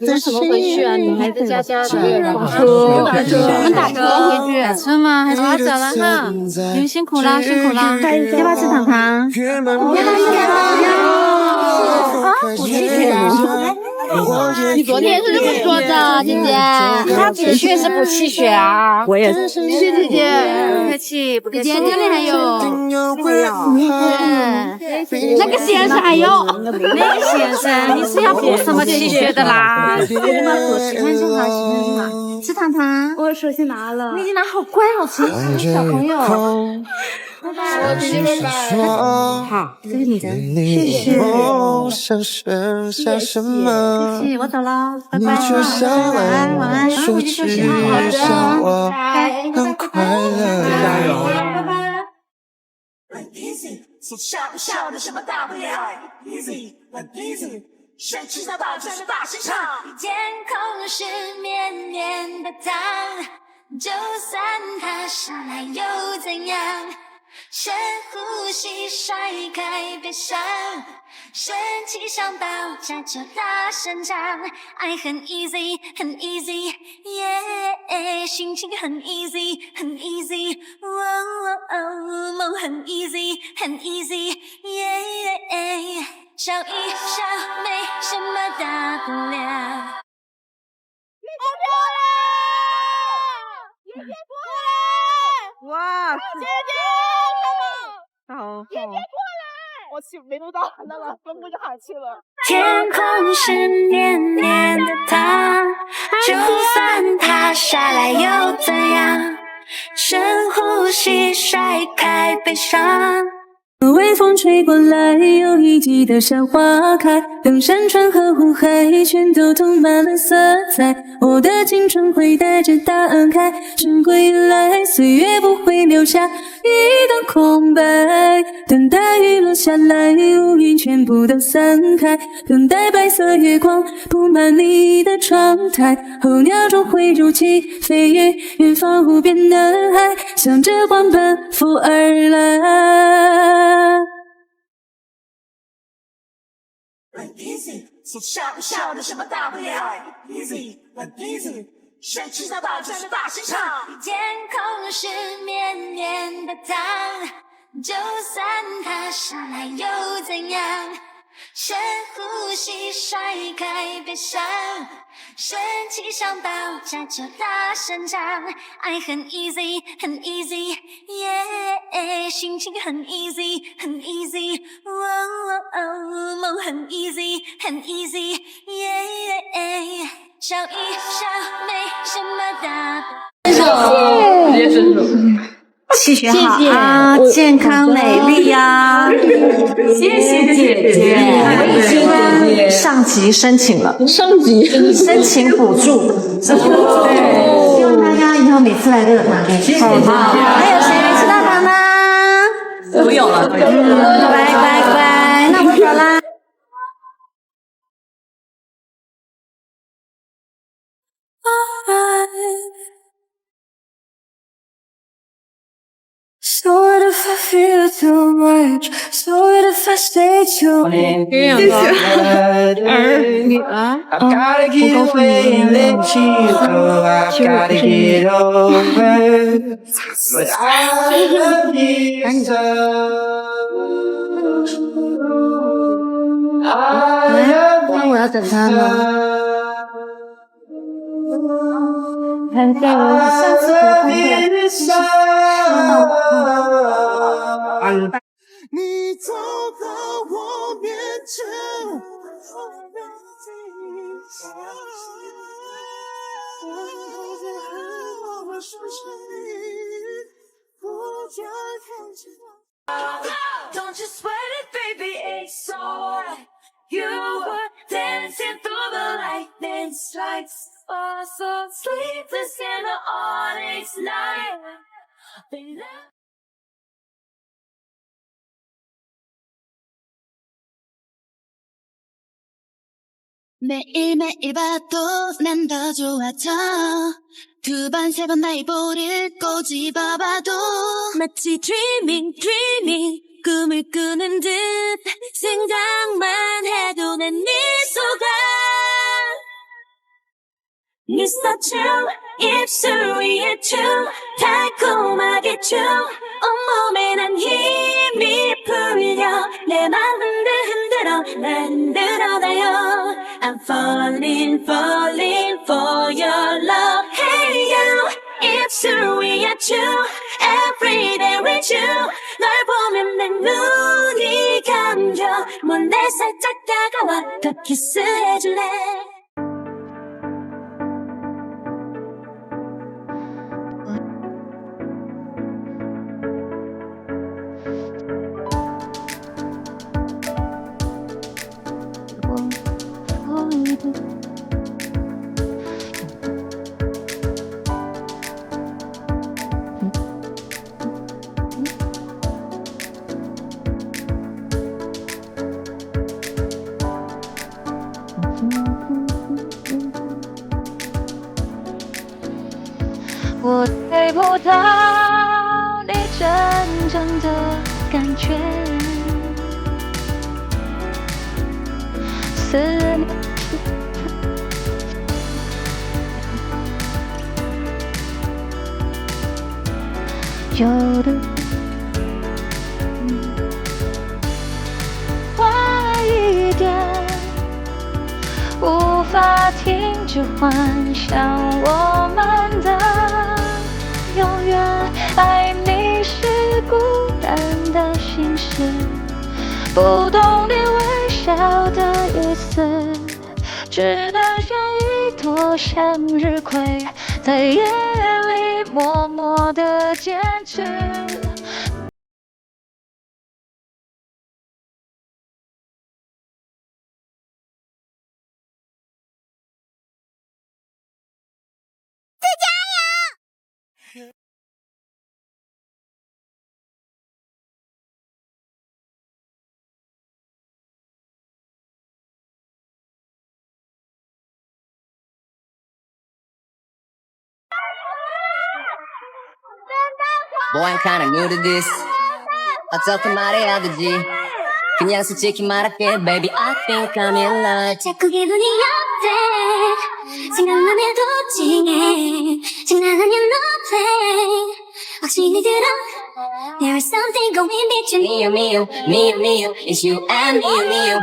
你们怎么回去啊？女孩子家家的。打车，我们打车回去。打车吗？还是好走了哈？你们辛苦啦，辛苦啦。要不要吃糖糖？不气血啊！你昨天是这么说的，姐姐。他的确是补气血啊。我也是。谢谢姐姐，不客气，不客气。姐姐这里还有，那个先生还有，那个先生，你是要补什么气血的啦？喜欢就好，喜欢就好。吃糖糖，我手先拿了。你已经拿好乖，好诚实，小朋友。拜拜，姐姐拜拜。好，这是你的，谢谢。客气，我走了，拜拜，晚安，晚安，回去休息啊。好的，加油。拜拜。笑不笑的什么大不了 ？Easy， 很 easy， 谁知道大专的大市场？天空是绵绵的糖，就算它下来又怎样？深呼吸，甩开悲伤，生气想爆炸就大声唱。爱很 easy， 很 easy， yeah， 心情很 easy， 很 easy， 梦很 easy， 很 easy， yeah， 笑一笑没什么大不了。姐姐过来！哇，姐姐，好，姐姐过来！我去，没录到，那了，分不就喊去了。天空是绵绵的糖，就算它下来又怎样？深呼吸，甩开悲伤。微风吹过来，有一季的小花开，等山川和湖海全都涂满了色彩。我的青春会带着答案开，春归来，岁月不会留下一段空白。等待雨落下来，乌云全部都散开，等待白色月光铺满你的窗台。候鸟终会如期飞越远方无边的海，向着光奔赴而来。很 easy， 笑不笑的什么大不了 ？Easy， 很 easy， 谁知道大专的大市场？天空是绵绵的糖，就算它下来又怎样？深呼吸，甩开悲伤，生气想爆炸就大声唱。爱很 easy， 很 easy， yeah， 心情很 easy， 很 easy， 梦很 easy， 很 easy， yeah， 笑一笑没什么大不了。直接伸手。气血好啊，健康美丽呀！谢谢姐姐，我已经上级申请了，升级，申请补助。对，希望大家以后每次来都有糖给吃。好，还有谁没吃到糖呢？都有了，乖乖乖，那我走啦。So what if I feel too much? So what if I stay too long? 你啊， I gotta get away and let you go. I gotta get over. But I love you so. I love 那我要等他吗？ you. 看这个，下次可以看见。 你走到我面前，Don't you sweat it, baby, it's alright. You were dancing through the lightning strikes. Oh, so sleepless in the onyx night. They love. 매일매일 봐도 난 더 좋아져 두 번 세 번 나의 볼을 꼬집어 봐도 마치 dreaming dreaming 꿈을 꾸는 듯 생각만 해도 난 미소가 미소춤 입술 위에 춤 달콤하게 춤 온몸에 난 힘이 풀려 내 맘 흔들어 날 흔들어놔요 I'm falling falling for your love Hey you 입술 위에 춤 Everyday with you 널 보면 내 눈이 감겨 뭔데 살짝 다가와 더 키스해줄래我得不到你真正的感觉，思念有的快一点，无法停止幻想我们的永远。爱你是孤单的心事，不懂你微笑的意思，只能像一朵向日葵，在夜里默默地坚持。Boy, I'm kinda new to this. 어떻게 말해야 되지? 그냥 솔직히 말할게, baby. I think I'm in love. 자꾸 기분이 어때? 생각만 해도 찡해. 장난하냐 너 play. 확신이 들어. There is something going between me, you, it's you and me, you,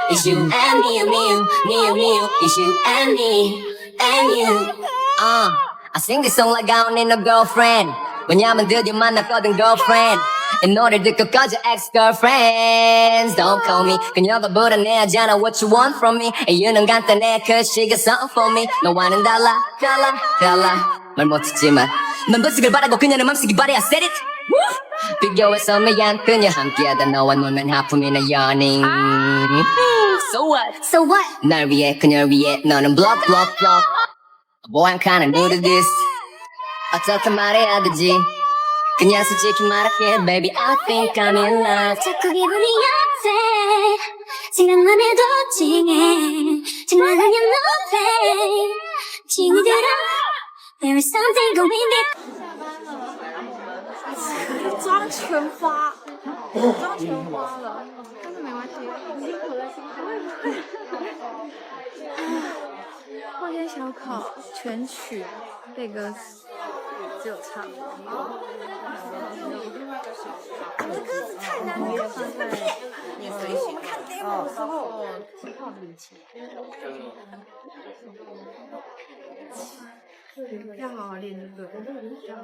it's you and me, you, it's you and me, and you. I sing this song like I don't need no girlfriend. 왜냐면 드디어 만났거든 girlfriend. 이 노래를 듣고 꺼져 ex-girlfriends. Don't call me 그녀가 불안해하잖아 what you want from me. 이유는 간단해 cause she got something for me. 너와는 달라 말 못했지만 넌 벗기를 바라고 그녀는 맘쓰기 바래 I said it. 비교해서 미안 그녀 함께하다 너와 노는 하품이나 연인. So what? 날 위해 그녀를 위해 너는 block. Boy I'm kinda new to this. 어떻게 말해야 되지? 그냥 솔직히 말할게 baby I think I'm in love. 자꾸 기분이 어때? 생각만 해도 찡해. 장난하냐 no play. 진이 들어. There is something going between. 妆全花，妆全花了，但是没关系，辛苦了。后天小考全曲背歌词，只有唱。歌词太难了，放在你随行看 demo 的时候，7号以前。要好好练这个，要好好。